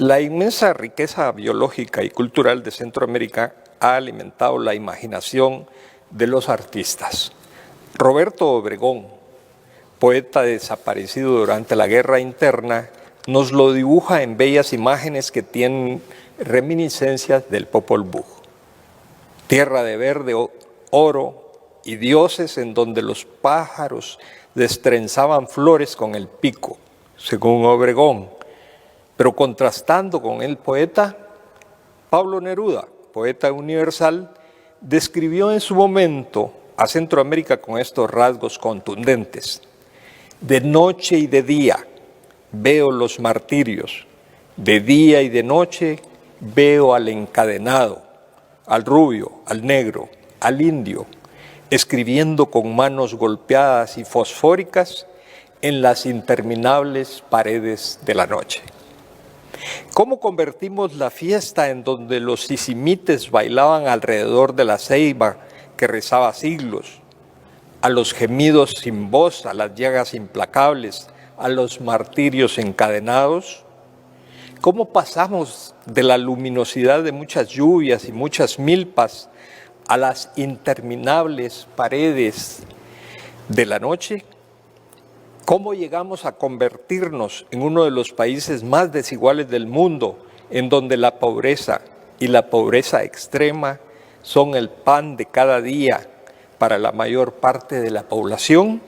La inmensa riqueza biológica y cultural de Centroamérica ha alimentado la imaginación de los artistas. Roberto Obregón, poeta desaparecido durante la guerra interna, nos lo dibuja en bellas imágenes que tienen reminiscencias del Popol Vuh. Tierra de verde, oro y dioses en donde los pájaros destrenzaban flores con el pico, según Obregón. Pero contrastando con el poeta, Pablo Neruda, poeta universal, describió en su momento a Centroamérica con estos rasgos contundentes. De noche y de día veo los martirios, de día y de noche veo al encadenado, al rubio, al negro, al indio, escribiendo con manos golpeadas y fosfóricas en las interminables paredes de la noche. ¿Cómo convertimos la fiesta en donde los sisimites bailaban alrededor de la ceiba que rezaba siglos, a los gemidos sin voz, a las llagas implacables, a los martirios encadenados? ¿Cómo pasamos de la luminosidad de muchas lluvias y muchas milpas a las interminables paredes de la noche? ¿Cómo llegamos a convertirnos en uno de los países más desiguales del mundo, en donde la pobreza y la pobreza extrema son el pan de cada día para la mayor parte de la población?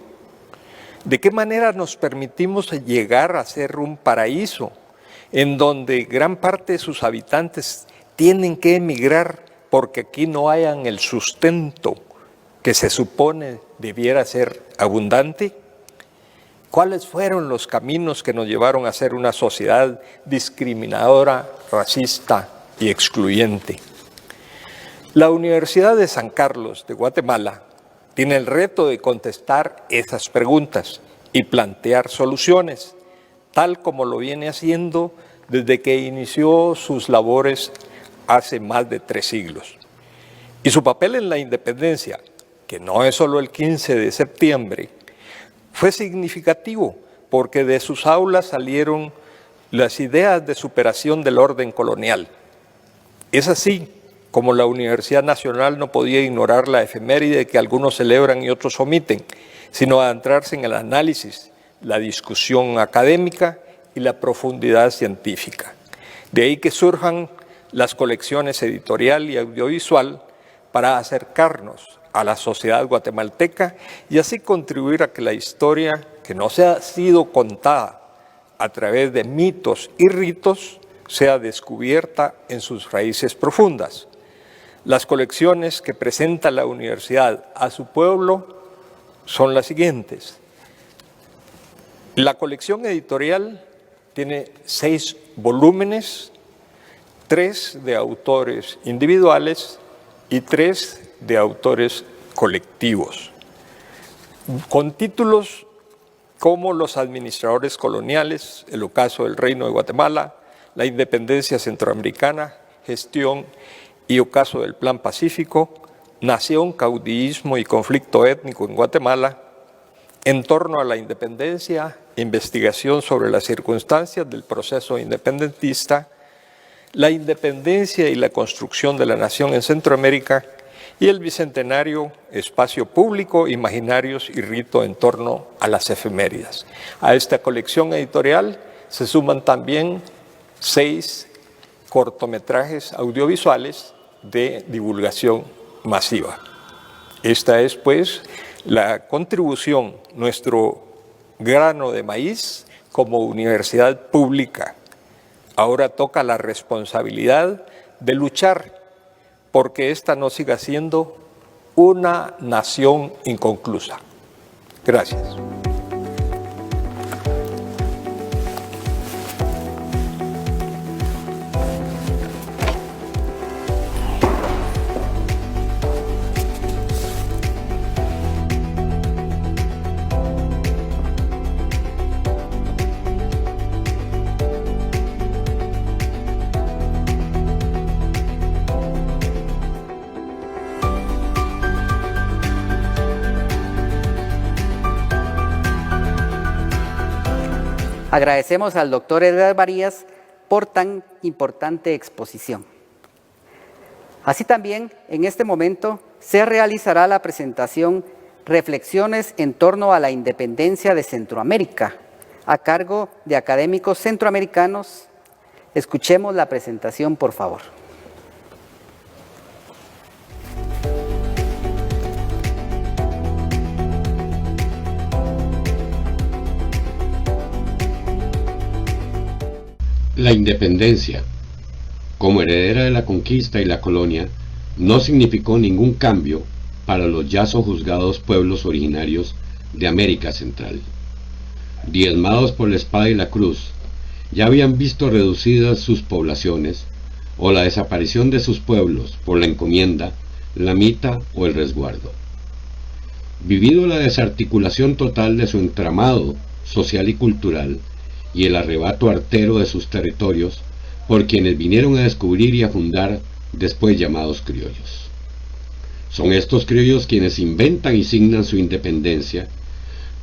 ¿De qué manera nos permitimos llegar a ser un paraíso en donde gran parte de sus habitantes tienen que emigrar porque aquí no hayan el sustento que se supone debiera ser abundante? ¿Cuáles fueron los caminos que nos llevaron a ser una sociedad discriminadora, racista y excluyente? La Universidad de San Carlos de Guatemala tiene el reto de contestar esas preguntas y plantear soluciones, tal como lo viene haciendo desde que inició sus labores hace más de 3 siglos. Y su papel en la independencia, que no es solo el 15 de septiembre, fue significativo porque de sus aulas salieron las ideas de superación del orden colonial. Es así como la Universidad Nacional no podía ignorar la efeméride que algunos celebran y otros omiten, sino adentrarse en el análisis, la discusión académica y la profundidad científica. De ahí que surjan las colecciones editorial y audiovisual para acercarnos a la sociedad guatemalteca y así contribuir a que la historia, que no se ha sido contada a través de mitos y ritos, sea descubierta en sus raíces profundas. Las colecciones que presenta la universidad a su pueblo son las siguientes. La colección editorial tiene 6 volúmenes, 3 de autores individuales y 3 de autores colectivos, con títulos como Los administradores coloniales, el ocaso del Reino de Guatemala, La independencia centroamericana, Gestión y ocaso del Plan Pacífico, Nación, caudillismo y conflicto étnico en Guatemala, En torno a la independencia, investigación sobre las circunstancias del proceso independentista, la independencia y la construcción de la nación en Centroamérica y el bicentenario, espacio público, imaginarios y rito en torno a las efemérides. A esta colección editorial se suman también 6 cortometrajes audiovisuales de divulgación masiva. Esta es, pues, la contribución, nuestro grano de maíz como universidad pública. Ahora toca la responsabilidad de luchar porque esta no siga siendo una nación inconclusa. Gracias. Agradecemos al doctor Edgar Varías por tan importante exposición. Así también, en este momento, se realizará la presentación Reflexiones en torno a la independencia de Centroamérica, a cargo de académicos centroamericanos. Escuchemos la presentación, por favor. La independencia, como heredera de la conquista y la colonia, no significó ningún cambio para los ya sojuzgados pueblos originarios de América Central. Diezmados por la espada y la cruz, ya habían visto reducidas sus poblaciones o la desaparición de sus pueblos por la encomienda, la mita o el resguardo. Vivido la desarticulación total de su entramado social y cultural y el arrebato artero de sus territorios por quienes vinieron a descubrir y a fundar después llamados criollos. Son estos criollos quienes inventan y signan su independencia,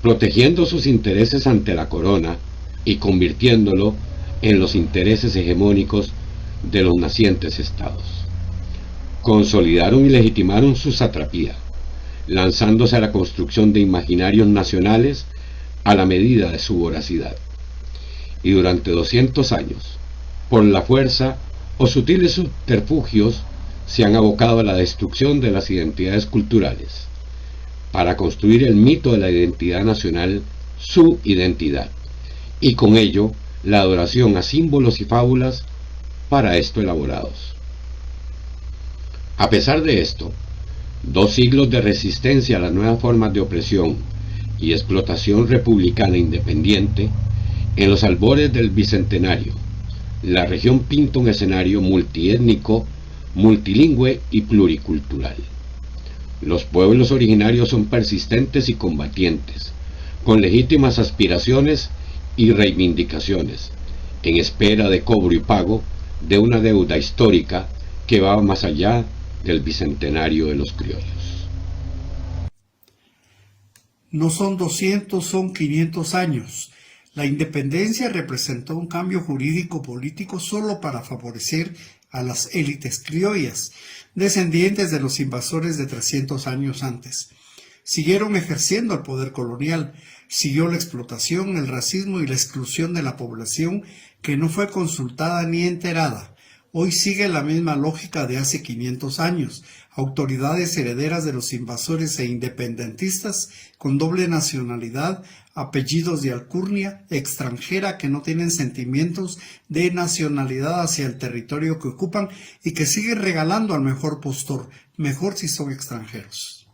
protegiendo sus intereses ante la corona y convirtiéndolo en los intereses hegemónicos de los nacientes estados. Consolidaron y legitimaron su satrapía, lanzándose a la construcción de imaginarios nacionales a la medida de su voracidad. Y durante 200 años, por la fuerza o sutiles subterfugios, se han abocado a la destrucción de las identidades culturales, para construir el mito de la identidad nacional, su identidad, y con ello la adoración a símbolos y fábulas para esto elaborados. A pesar de esto, 2 siglos de resistencia a las nuevas formas de opresión y explotación republicana independiente, en los albores del Bicentenario, la región pinta un escenario multiétnico, multilingüe y pluricultural. Los pueblos originarios son persistentes y combatientes, con legítimas aspiraciones y reivindicaciones, en espera de cobro y pago de una deuda histórica que va más allá del Bicentenario de los criollos. No son 200, son 500 años. La independencia representó un cambio jurídico-político solo para favorecer a las élites criollas, descendientes de los invasores de 300 años antes. Siguieron ejerciendo el poder colonial, siguió la explotación, el racismo y la exclusión de la población que no fue consultada ni enterada. Hoy sigue la misma lógica de hace 500 años, autoridades herederas de los invasores e independentistas con doble nacionalidad, apellidos de alcurnia extranjera que no tienen sentimientos de nacionalidad hacia el territorio que ocupan y que siguen regalando al mejor postor, mejor si son extranjeros.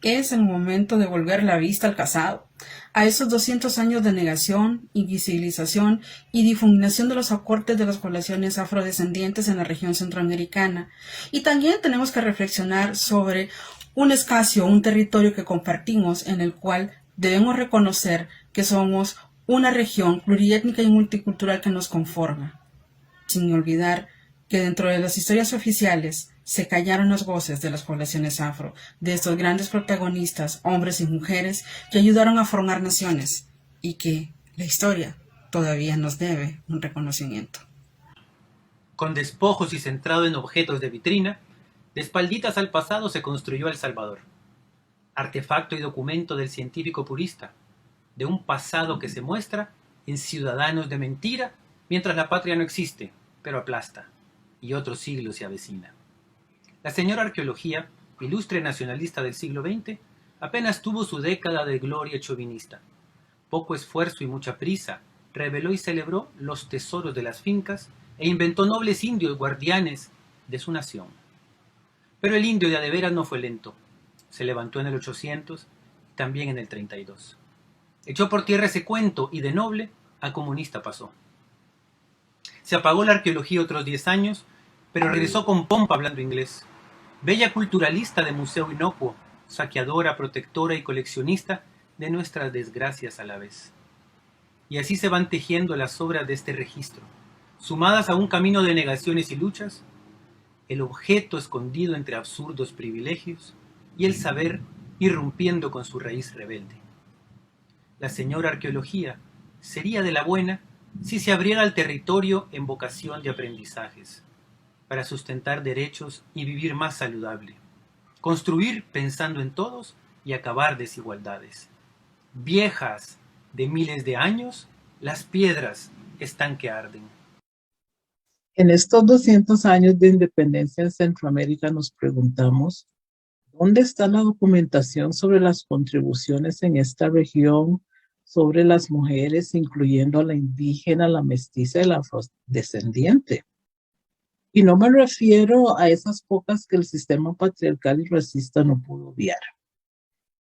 Es el momento de volver la vista al pasado, a esos 200 años de negación, invisibilización y difuminación de los aportes de las poblaciones afrodescendientes en la región centroamericana. Y también tenemos que reflexionar sobre un espacio, un territorio que compartimos en el cual debemos reconocer que somos una región pluriétnica y multicultural que nos conforma, sin olvidar que dentro de las historias oficiales se callaron los voces de las poblaciones afro, de estos grandes protagonistas, hombres y mujeres, que ayudaron a formar naciones y que la historia todavía nos debe un reconocimiento. Con despojos y centrado en objetos de vitrina, de espalditas al pasado se construyó El Salvador, artefacto y documento del científico purista, de un pasado que se muestra en ciudadanos de mentira, mientras la patria no existe, pero aplasta, y otro siglo se avecina. La señora arqueología, ilustre nacionalista del siglo XX, apenas tuvo su década de gloria chauvinista. Poco esfuerzo y mucha prisa, reveló y celebró los tesoros de las fincas e inventó nobles indios guardianes de su nación. Pero el indio de adeveras no fue lento. Se levantó en el 800 y también en el 32. Echó por tierra ese cuento y de noble a comunista pasó. Se apagó la arqueología otros 10 años, pero regresó con pompa hablando inglés. Bella culturalista de museo inocuo, saqueadora, protectora y coleccionista de nuestras desgracias a la vez. Y así se van tejiendo las obras de este registro, sumadas a un camino de negaciones y luchas, el objeto escondido entre absurdos privilegios y el saber irrumpiendo con su raíz rebelde. La señora arqueología sería de la buena si se abriera al territorio en vocación de aprendizajes, para sustentar derechos y vivir más saludable, construir pensando en todos y acabar desigualdades. Viejas de miles de años, las piedras están que arden. En estos 200 años de independencia en Centroamérica nos preguntamos, ¿dónde está la documentación sobre las contribuciones en esta región sobre las mujeres, incluyendo a la indígena, la mestiza y la afrodescendiente? Y no me refiero a esas pocas que el sistema patriarcal y racista no pudo obviar.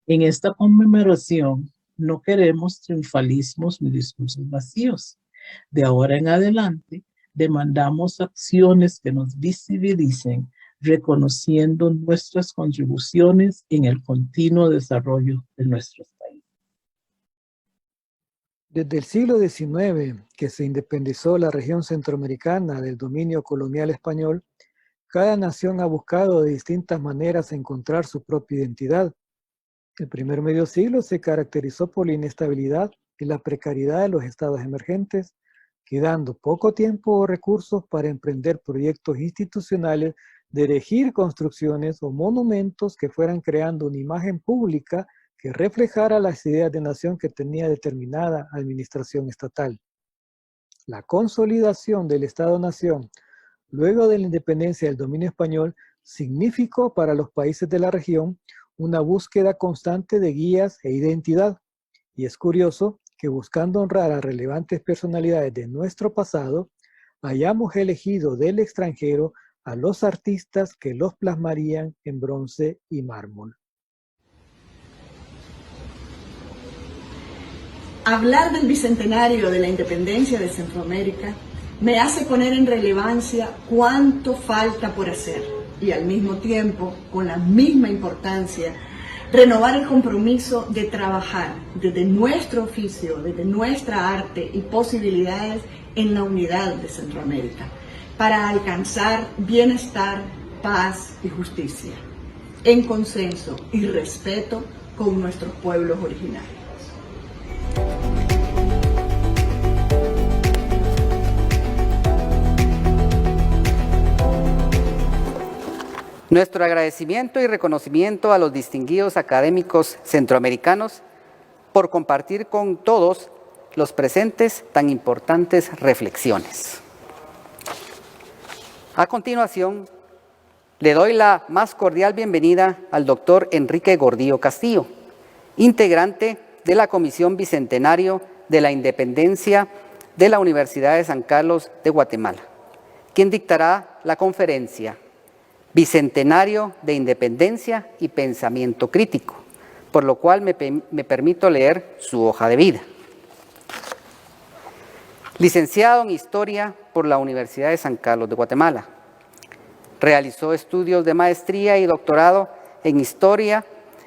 En esta conmemoración no queremos triunfalismos ni discursos vacíos. De ahora en adelante, demandamos acciones que nos visibilicen, reconociendo nuestras contribuciones en el continuo desarrollo de nuestros países. Desde el siglo XIX, que se independizó la región centroamericana del dominio colonial español, cada nación ha buscado de distintas maneras encontrar su propia identidad. El primer medio siglo se caracterizó por la inestabilidad y la precariedad de los estados emergentes, quedando poco tiempo o recursos para emprender proyectos institucionales de erigir construcciones o monumentos que fueran creando una imagen pública que reflejara las ideas de nación que tenía determinada administración estatal. La consolidación del Estado-Nación, luego de la independencia del dominio español, significó para los países de la región una búsqueda constante de guías e identidad. Y es curioso que buscando honrar a relevantes personalidades de nuestro pasado, hayamos elegido del extranjero a los artistas que los plasmarían en bronce y mármol. Hablar del bicentenario de la independencia de Centroamérica me hace poner en relevancia cuánto falta por hacer y al mismo tiempo, con la misma importancia, renovar el compromiso de trabajar desde nuestro oficio, desde nuestra arte y posibilidades en la unidad de Centroamérica para alcanzar bienestar, paz y justicia, en consenso y respeto con nuestros pueblos originarios. Nuestro agradecimiento y reconocimiento a los distinguidos académicos centroamericanos por compartir con todos los presentes tan importantes reflexiones. A continuación, le doy la más cordial bienvenida al doctor Enrique Gordillo Castillo, integrante de la Comisión Bicentenario de la Independencia de la Universidad de San Carlos de Guatemala, quien dictará la conferencia Bicentenario de Independencia y Pensamiento Crítico, por lo cual me permito leer su hoja de vida. Licenciado en Historia por la Universidad de San Carlos de Guatemala. Realizó estudios de maestría y doctorado en Historia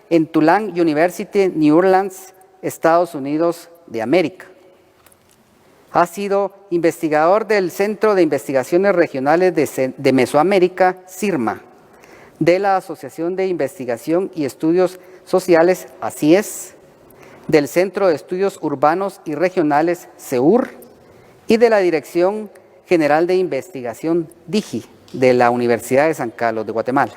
en Tulane University, New Orleans, Estados Unidos de América. Ha sido investigador del Centro de Investigaciones Regionales de Mesoamérica, CIRMA, de la Asociación de Investigación y Estudios Sociales, ACIES, del Centro de Estudios Urbanos y Regionales, CEUR, y de la Dirección General de Investigación, DIGI, de la Universidad de San Carlos de Guatemala.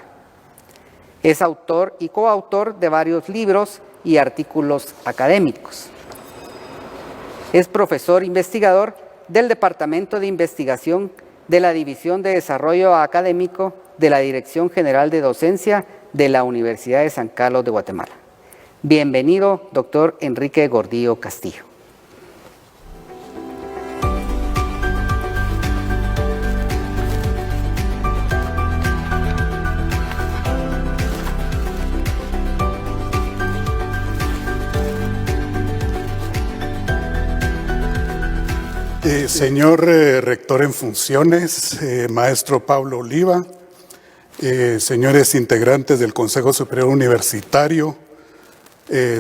Es autor y coautor de varios libros y artículos académicos. Es profesor investigador del Departamento de Investigación de la División de Desarrollo Académico de la Dirección General de Docencia de la Universidad de San Carlos de Guatemala. Bienvenido, doctor Enrique Gordillo Castillo. Señor rector en funciones, maestro Pablo Oliva, señores integrantes del Consejo Superior Universitario,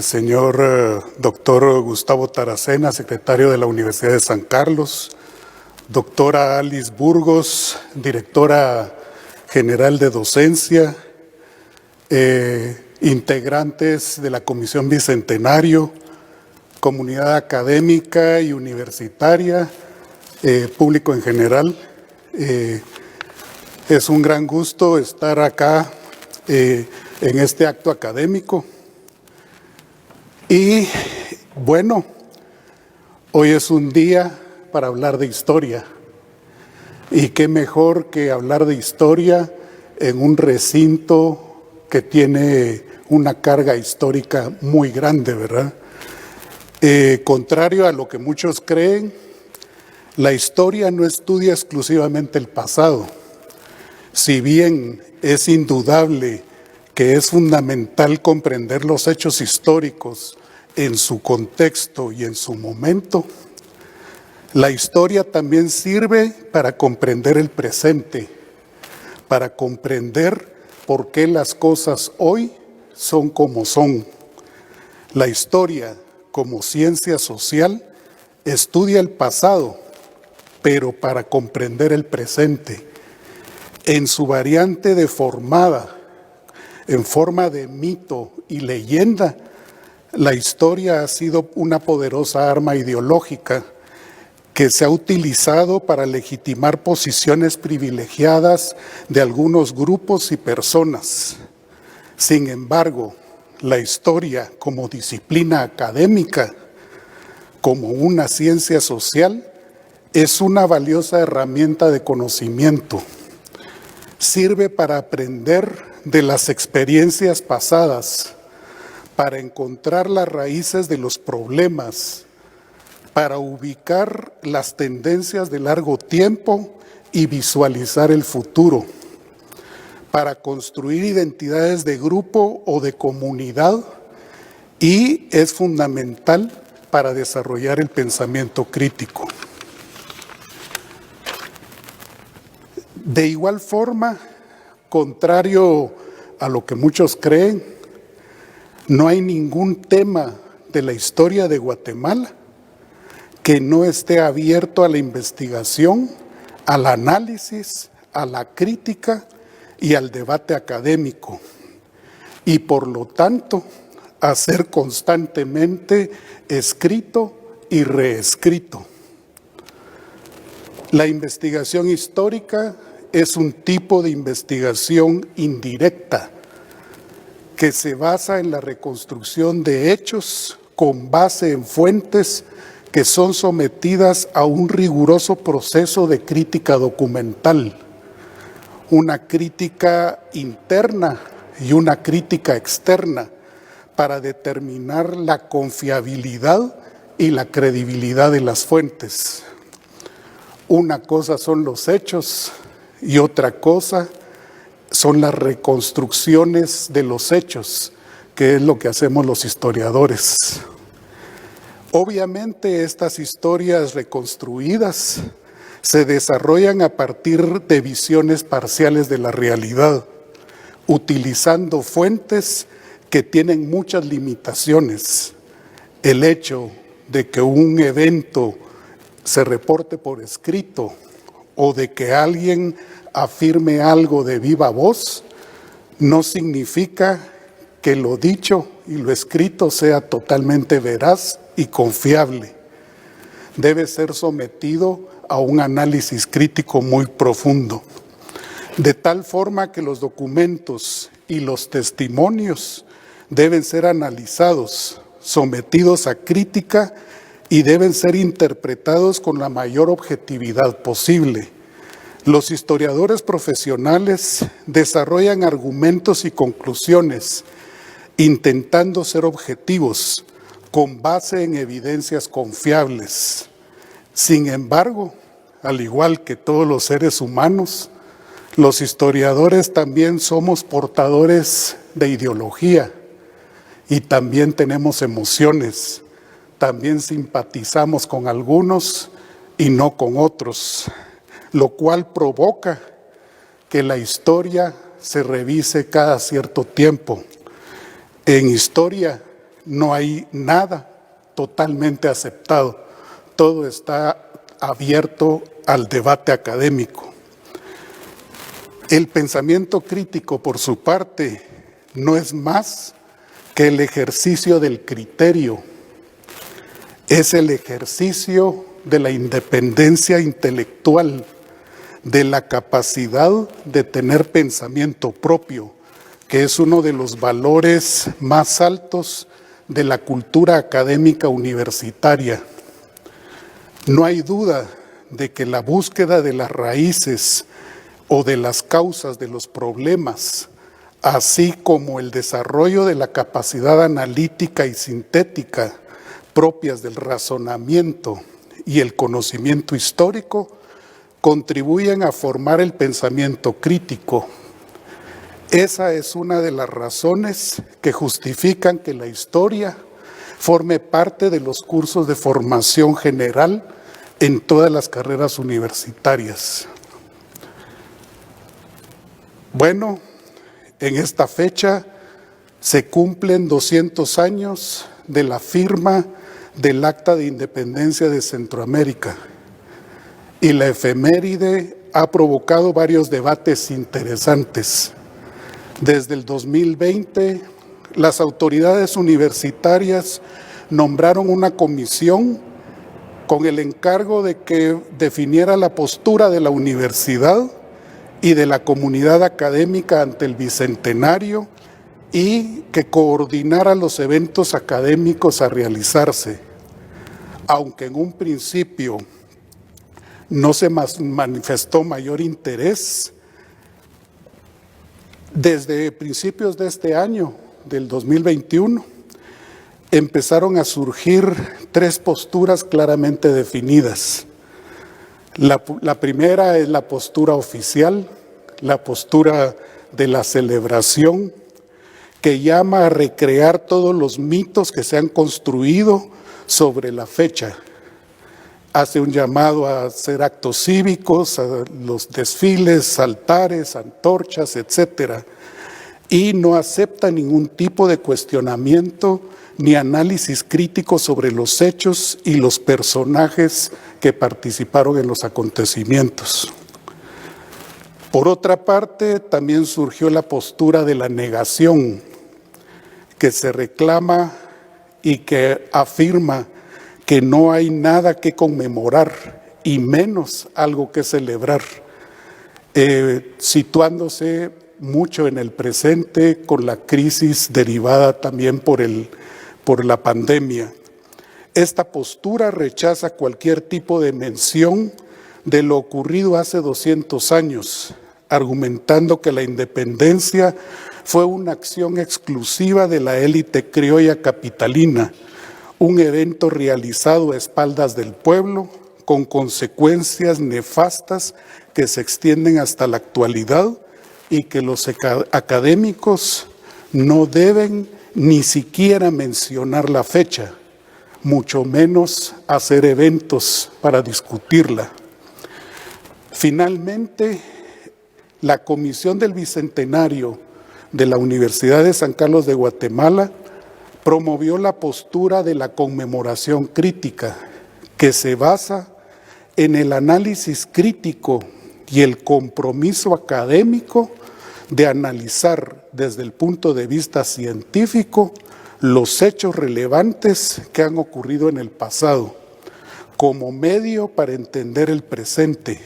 señor doctor Gustavo Taracena, secretario de la Universidad de San Carlos, doctora Alice Burgos, directora general de docencia, integrantes de la Comisión Bicentenario, comunidad académica y universitaria, público en general. Es un gran gusto estar acá en este acto académico. Y bueno, hoy es un día para hablar de historia. Y qué mejor que hablar de historia en un recinto que tiene una carga histórica muy grande, ¿verdad? Contrario a lo que muchos creen, la historia no estudia exclusivamente el pasado. Si bien es indudable que es fundamental comprender los hechos históricos en su contexto y en su momento, la historia también sirve para comprender el presente, para comprender por qué las cosas hoy son como son. La historia, como ciencia social, estudia el pasado, pero para comprender el presente. En su variante deformada, en forma de mito y leyenda, la historia ha sido una poderosa arma ideológica que se ha utilizado para legitimar posiciones privilegiadas de algunos grupos y personas. Sin embargo, la historia como disciplina académica, como una ciencia social, es una valiosa herramienta de conocimiento. Sirve para aprender de las experiencias pasadas, para encontrar las raíces de los problemas, para ubicar las tendencias de largo tiempo y visualizar el futuro, para construir identidades de grupo o de comunidad, y es fundamental para desarrollar el pensamiento crítico. De igual forma, contrario a lo que muchos creen, no hay ningún tema de la historia de Guatemala que no esté abierto a la investigación, al análisis, a la crítica y al debate académico, y por lo tanto a ser constantemente escrito y reescrito. La investigación histórica es un tipo de investigación indirecta que se basa en la reconstrucción de hechos con base en fuentes que son sometidas a un riguroso proceso de crítica documental, una crítica interna y una crítica externa para determinar la confiabilidad y la credibilidad de las fuentes. Una cosa son los hechos y otra cosa son las reconstrucciones de los hechos, que es lo que hacemos los historiadores. Obviamente estas historias reconstruidas se desarrollan a partir de visiones parciales de la realidad, utilizando fuentes que tienen muchas limitaciones. El hecho de que un evento se reporte por escrito o de que alguien afirme algo de viva voz no significa que lo dicho y lo escrito sea totalmente veraz y confiable. Debe ser sometido a un análisis crítico muy profundo, de tal forma que los documentos y los testimonios deben ser analizados, sometidos a crítica y deben ser interpretados con la mayor objetividad posible. Los historiadores profesionales desarrollan argumentos y conclusiones intentando ser objetivos con base en evidencias confiables. Sin embargo, al igual que todos los seres humanos, los historiadores también somos portadores de ideología y también tenemos emociones, también simpatizamos con algunos y no con otros, lo cual provoca que la historia se revise cada cierto tiempo. En historia no hay nada totalmente aceptado, todo está abierto al debate académico. El pensamiento crítico, por su parte, no es más que el ejercicio del criterio, es el ejercicio de la independencia intelectual, de la capacidad de tener pensamiento propio, que es uno de los valores más altos de la cultura académica universitaria. No hay duda de que la búsqueda de las raíces o de las causas de los problemas, así como el desarrollo de la capacidad analítica y sintética propias del razonamiento y el conocimiento histórico, contribuyen a formar el pensamiento crítico. Esa es una de las razones que justifican que la historia forme parte de los cursos de formación general en todas las carreras universitarias. Bueno, en esta fecha se cumplen 200 años de la firma del Acta de Independencia de Centroamérica y la efeméride ha provocado varios debates interesantes. Desde el 2020, las autoridades universitarias nombraron una comisión con el encargo de que definiera la postura de la universidad y de la comunidad académica ante el Bicentenario y que coordinara los eventos académicos a realizarse. Aunque en un principio no se manifestó mayor interés, desde principios de este año, del 2021, empezaron a surgir tres posturas claramente definidas. La primera es la postura oficial, la postura de la celebración, que llama a recrear todos los mitos que se han construido sobre la fecha. Hace un llamado a hacer actos cívicos, a los desfiles, altares, antorchas, etcétera, y no acepta ningún tipo de cuestionamiento ni análisis crítico sobre los hechos y los personajes que participaron en los acontecimientos. Por otra parte, también surgió la postura de la negación, que se reclama y que afirma que no hay nada que conmemorar y menos algo que celebrar, situándose mucho en el presente con la crisis derivada también por la pandemia. Esta postura rechaza cualquier tipo de mención de lo ocurrido hace 200 años, argumentando que la independencia fue una acción exclusiva de la élite criolla capitalina, un evento realizado a espaldas del pueblo, con consecuencias nefastas que se extienden hasta la actualidad y que los académicos no deben ni siquiera mencionar la fecha, mucho menos hacer eventos para discutirla. Finalmente, la Comisión del Bicentenario de la Universidad de San Carlos de Guatemala promovió la postura de la conmemoración crítica, que se basa en el análisis crítico y el compromiso académico de analizar desde el punto de vista científico los hechos relevantes que han ocurrido en el pasado, como medio para entender el presente.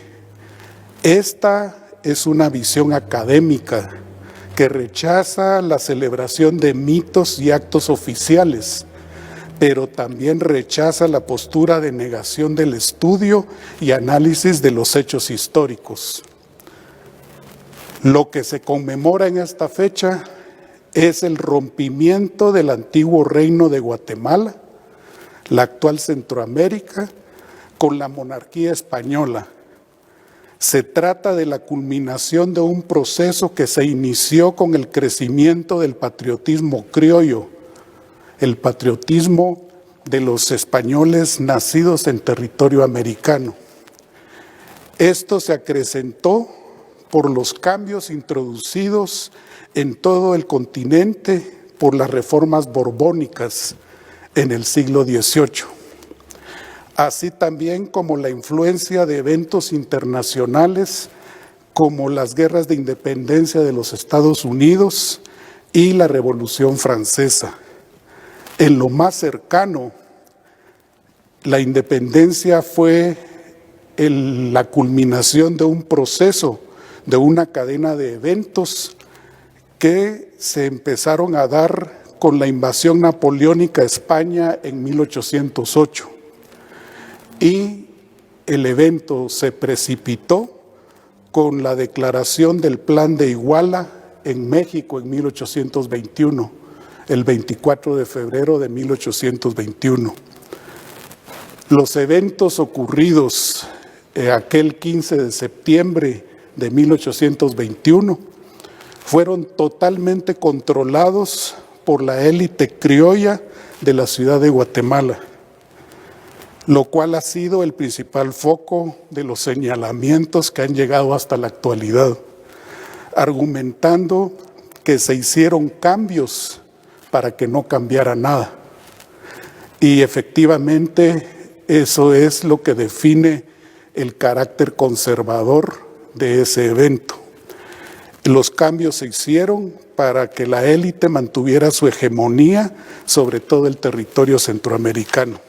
Esta es una visión académica que rechaza la celebración de mitos y actos oficiales, pero también rechaza la postura de negación del estudio y análisis de los hechos históricos. Lo que se conmemora en esta fecha es el rompimiento del antiguo reino de Guatemala, la actual Centroamérica, con la monarquía española. Se trata de la culminación de un proceso que se inició con el crecimiento del patriotismo criollo, el patriotismo de los españoles nacidos en territorio americano. Esto se acrecentó por los cambios introducidos en todo el continente por las reformas borbónicas en el siglo XVIII. Así también como la influencia de eventos internacionales como las guerras de independencia de los Estados Unidos y la Revolución Francesa. En lo más cercano, La independencia fue la culminación de un proceso, de una cadena de eventos que se empezaron a dar con la invasión napoleónica a España en 1808. Y el evento se precipitó con la declaración del Plan de Iguala en México en 1821, el 24 de febrero de 1821. Los eventos ocurridos aquel 15 de septiembre de 1821 fueron totalmente controlados por la élite criolla de la ciudad de Guatemala, lo cual ha sido el principal foco de los señalamientos que han llegado hasta la actualidad, argumentando que se hicieron cambios para que no cambiara nada. Y efectivamente eso es lo que define el carácter conservador de ese evento. Los cambios se hicieron para que la élite mantuviera su hegemonía sobre todo el territorio centroamericano.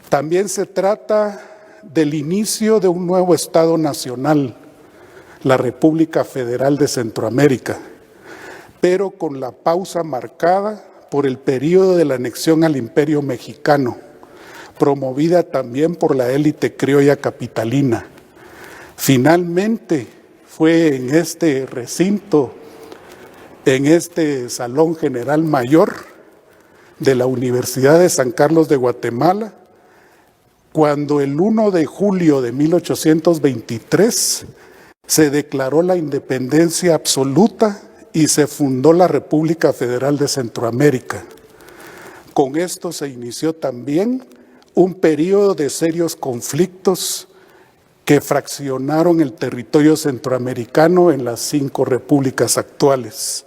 También se trata del inicio de un nuevo Estado nacional, la República Federal de Centroamérica, pero con la pausa marcada por el periodo de la anexión al Imperio Mexicano, promovida también por la élite criolla capitalina. Finalmente, fue en este recinto, en este Salón General Mayor de la Universidad de San Carlos de Guatemala, cuando el 1 de julio de 1823 se declaró la independencia absoluta y se fundó la República Federal de Centroamérica. Con esto se inició también un periodo de serios conflictos que fraccionaron el territorio centroamericano en las 5 repúblicas actuales.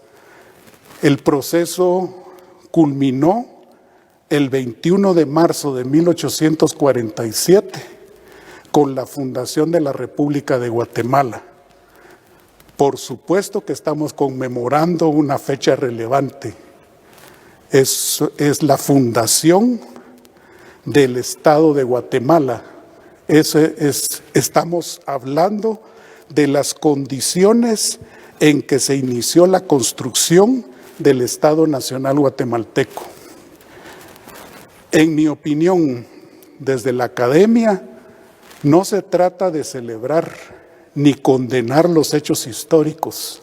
El proceso culminó el 21 de marzo de 1847 con la fundación de la República de Guatemala. Por supuesto que estamos conmemorando una fecha relevante. Es la fundación del Estado de Guatemala. Estamos hablando de las condiciones en que se inició la construcción del Estado Nacional Guatemalteco. En mi opinión, desde la academia, no se trata de celebrar ni condenar los hechos históricos.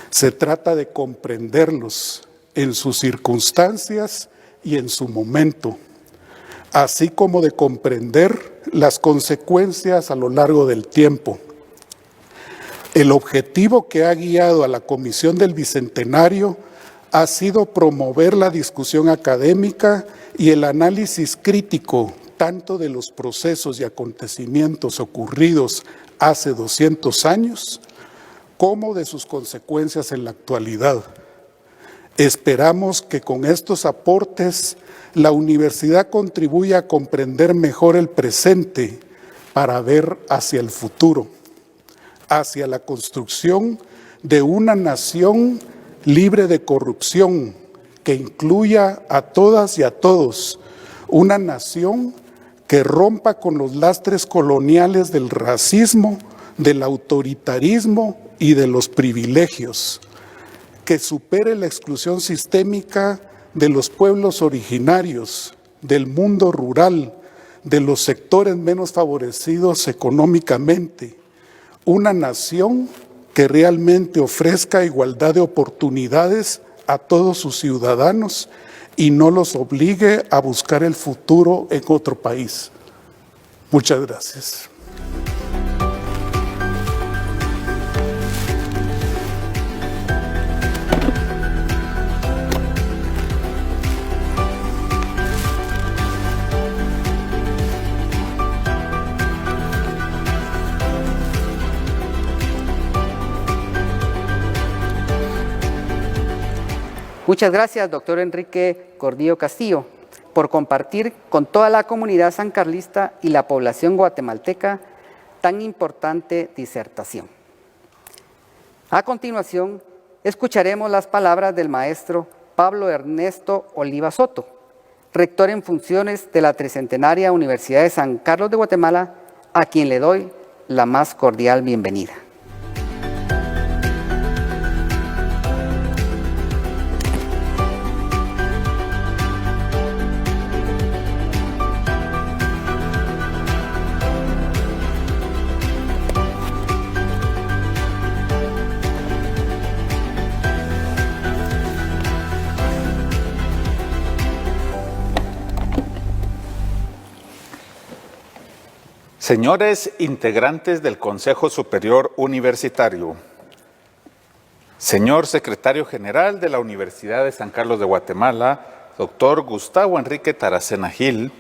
Se trata de comprenderlos en sus circunstancias y en su momento, así como de comprender las consecuencias a lo largo del tiempo. El objetivo que ha guiado a la Comisión del Bicentenario ha sido promover la discusión académica y el análisis crítico tanto de los procesos y acontecimientos ocurridos hace 200 años como de sus consecuencias en la actualidad. Esperamos que con estos aportes la universidad contribuya a comprender mejor el presente para ver hacia el futuro, hacia la construcción de una nación libre de corrupción que incluya a todas y a todos, una nación que rompa con los lastres coloniales del racismo, del autoritarismo y de los privilegios, que supere la exclusión sistémica de los pueblos originarios, del mundo rural, de los sectores menos favorecidos económicamente, una nación que realmente ofrezca igualdad de oportunidades a todos sus ciudadanos y no los obligue a buscar el futuro en otro país. Muchas gracias. Muchas gracias, doctor Enrique Gordillo Castillo, por compartir con toda la comunidad sancarlista y la población guatemalteca tan importante disertación. A continuación, escucharemos las palabras del maestro Pablo Ernesto Oliva Soto, rector en funciones de la Tricentenaria Universidad de San Carlos de Guatemala, a quien le doy la más cordial bienvenida. Señores integrantes del Consejo Superior Universitario, señor secretario general de la Universidad de San Carlos de Guatemala, doctor Gustavo Enrique Taracena Gil,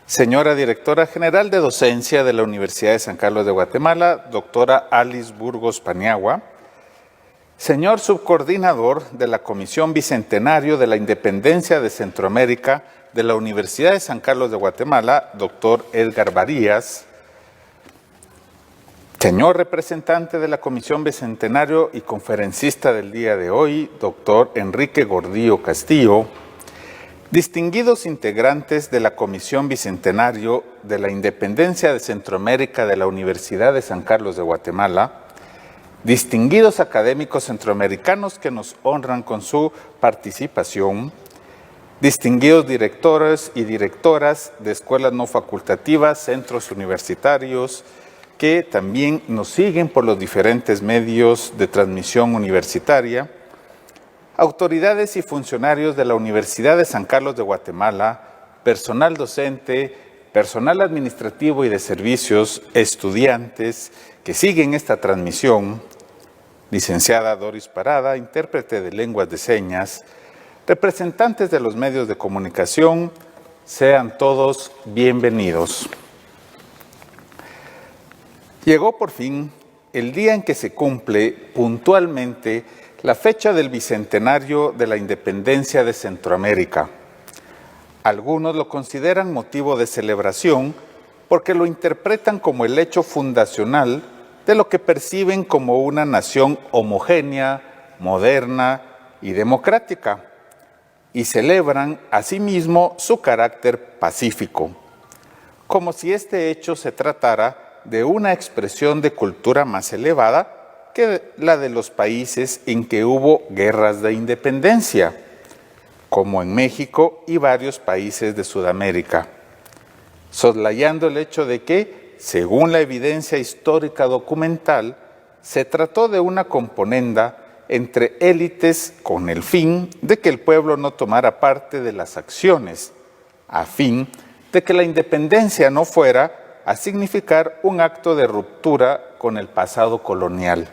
señora directora general de docencia de la Universidad de San Carlos de Guatemala, doctora Alice Burgos Paniagua, señor subcoordinador de la Comisión Bicentenario de la Independencia de Centroamérica de la Universidad de San Carlos de Guatemala, doctor Edgar Varías, señor representante de la Comisión Bicentenario y conferencista del día de hoy, doctor Enrique Gordillo Castillo, distinguidos integrantes de la Comisión Bicentenario de la Independencia de Centroamérica de la Universidad de San Carlos de Guatemala, distinguidos académicos centroamericanos que nos honran con su participación, distinguidos directores y directoras de escuelas no facultativas, centros universitarios, que también nos siguen por los diferentes medios de transmisión universitaria, autoridades y funcionarios de la Universidad de San Carlos de Guatemala, personal docente, personal administrativo y de servicios, estudiantes que siguen esta transmisión, licenciada Doris Parada, intérprete de lenguas de señas, representantes de los medios de comunicación, sean todos bienvenidos. Llegó por fin el día en que se cumple puntualmente la fecha del bicentenario de la independencia de Centroamérica. Algunos lo consideran motivo de celebración porque lo interpretan como el hecho fundacional de lo que perciben como una nación homogénea, moderna y democrática, y celebran asimismo su carácter pacífico, como si este hecho se tratara de una expresión de cultura más elevada que la de los países en que hubo guerras de independencia, como en México y varios países de Sudamérica, soslayando el hecho de que, según la evidencia histórica documental, se trató de una componenda entre élites con el fin de que el pueblo no tomara parte de las acciones, a fin de que la independencia no fuera a significar un acto de ruptura con el pasado colonial,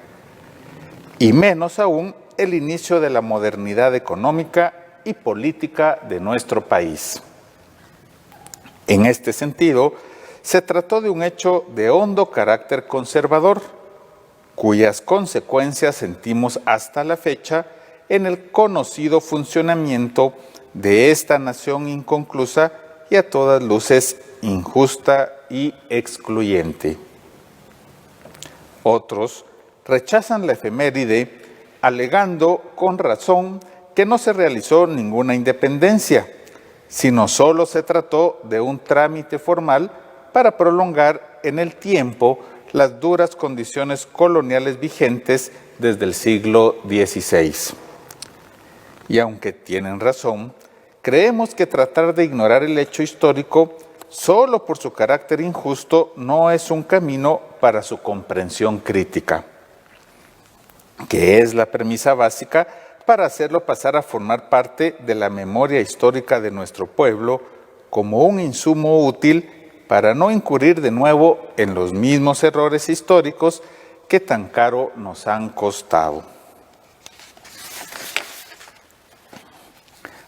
y menos aún el inicio de la modernidad económica y política de nuestro país. En este sentido, se trató de un hecho de hondo carácter conservador, cuyas consecuencias sentimos hasta la fecha en el conocido funcionamiento de esta nación inconclusa y a todas luces injusta y excluyente. Otros rechazan la efeméride alegando con razón que no se realizó ninguna independencia, sino solo se trató de un trámite formal para prolongar en el tiempo las duras condiciones coloniales vigentes desde el siglo XVI. Y aunque tienen razón, creemos que tratar de ignorar el hecho histórico solo por su carácter injusto no es un camino para su comprensión crítica, que es la premisa básica para hacerlo pasar a formar parte de la memoria histórica de nuestro pueblo como un insumo útil para no incurrir de nuevo en los mismos errores históricos que tan caro nos han costado.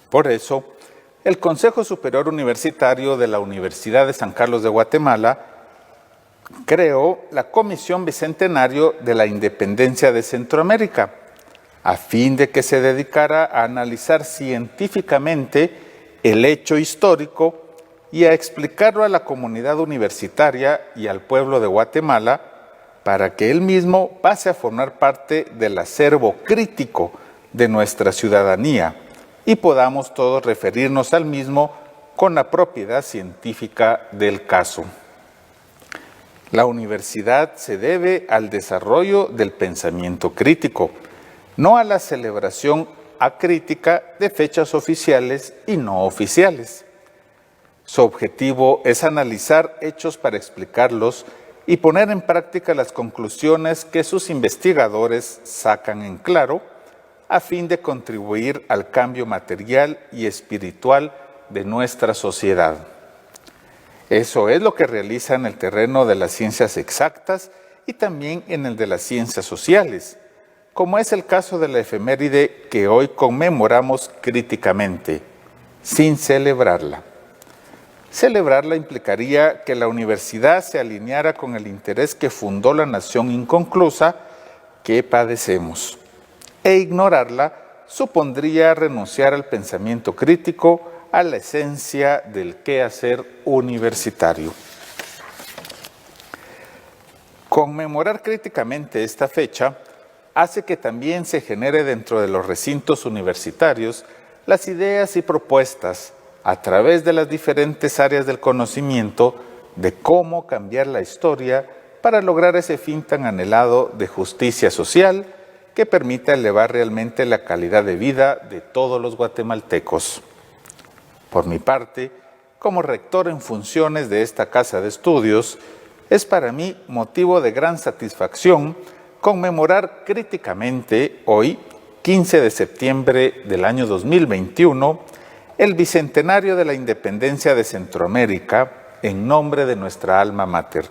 Por eso, el Consejo Superior Universitario de la Universidad de San Carlos de Guatemala creó la Comisión Bicentenario de la Independencia de Centroamérica, a fin de que se dedicara a analizar científicamente el hecho histórico y a explicarlo a la comunidad universitaria y al pueblo de Guatemala para que él mismo pase a formar parte del acervo crítico de nuestra ciudadanía y podamos todos referirnos al mismo con la propiedad científica del caso. La universidad se debe al desarrollo del pensamiento crítico, no a la celebración acrítica de fechas oficiales y no oficiales. Su objetivo es analizar hechos para explicarlos y poner en práctica las conclusiones que sus investigadores sacan en claro, a fin de contribuir al cambio material y espiritual de nuestra sociedad. Eso es lo que realiza en el terreno de las ciencias exactas y también en el de las ciencias sociales, como es el caso de la efeméride que hoy conmemoramos críticamente, sin celebrarla. Celebrarla implicaría que la universidad se alineara con el interés que fundó la nación inconclusa que padecemos, e ignorarla supondría renunciar al pensamiento crítico, a la esencia del quehacer universitario. Conmemorar críticamente esta fecha hace que también se genere dentro de los recintos universitarios las ideas y propuestas a través de las diferentes áreas del conocimiento de cómo cambiar la historia para lograr ese fin tan anhelado de justicia social que permita elevar realmente la calidad de vida de todos los guatemaltecos. Por mi parte, como rector en funciones de esta casa de estudios, es para mí motivo de gran satisfacción conmemorar críticamente hoy, 15 de septiembre del año 2021, el bicentenario de la independencia de Centroamérica en nombre de nuestra alma mater.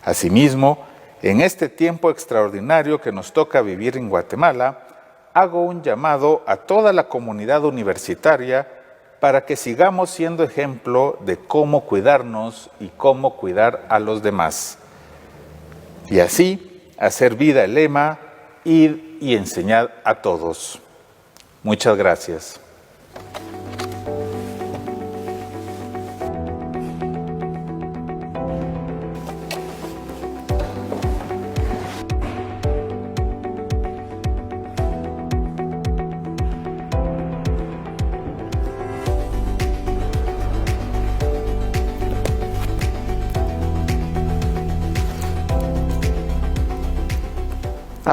Asimismo, en este tiempo extraordinario que nos toca vivir en Guatemala, hago un llamado a toda la comunidad universitaria para que sigamos siendo ejemplo de cómo cuidarnos y cómo cuidar a los demás. Y así, hacer vida el lema, ir y enseñar a todos. Muchas gracias.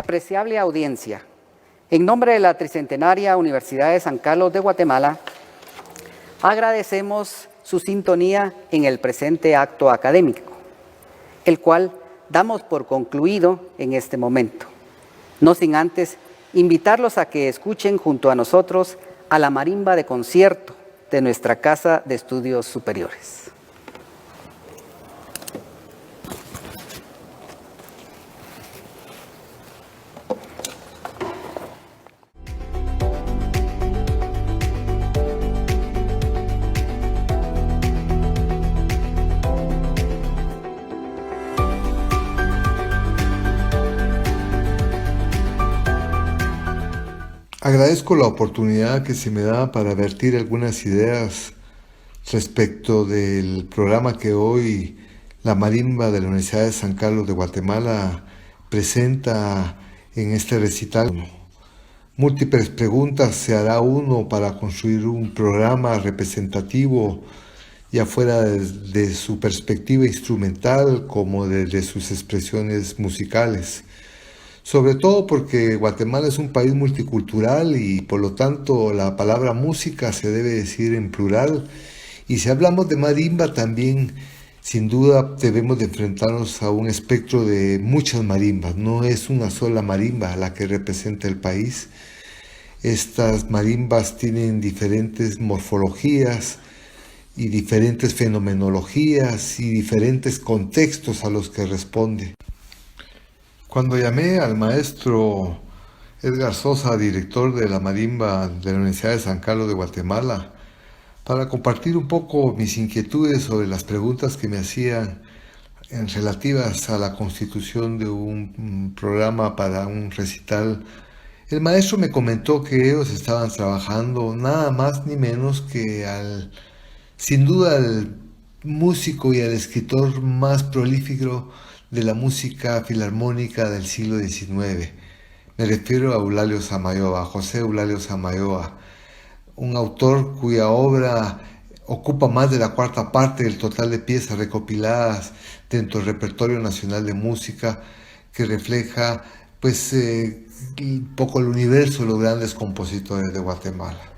Apreciable audiencia, en nombre de la Tricentenaria Universidad de San Carlos de Guatemala, agradecemos su sintonía en el presente acto académico, el cual damos por concluido en este momento, no sin antes invitarlos a que escuchen junto a nosotros a la marimba de concierto de nuestra Casa de Estudios Superiores. Agradezco la oportunidad que se me da para vertir algunas ideas respecto del programa que hoy la marimba de la Universidad de San Carlos de Guatemala presenta en este recital. Múltiples preguntas se hará uno para construir un programa representativo, ya fuera de su perspectiva instrumental como de sus expresiones musicales. Sobre todo porque Guatemala es un país multicultural y por lo tanto la palabra música se debe decir en plural. Y si hablamos de marimba también, sin duda debemos de enfrentarnos a un espectro de muchas marimbas. No es una sola marimba la que representa el país. Estas marimbas tienen diferentes morfologías y diferentes fenomenologías y diferentes contextos a los que responde. Cuando llamé al maestro Edgar Sosa, director de la marimba de la Universidad de San Carlos de Guatemala, para compartir un poco mis inquietudes sobre las preguntas que me hacían relativas a la constitución de un programa para un recital, el maestro me comentó que ellos estaban trabajando nada más ni menos que sin duda, al músico y al escritor más prolífico de la música filarmónica del siglo XIX. Me refiero a Eulalio Samayoa, José Eulalio Samayoa, un autor cuya obra ocupa más de la cuarta parte del total de piezas recopiladas dentro del repertorio nacional de música, que refleja pues un poco el universo de los grandes compositores de Guatemala.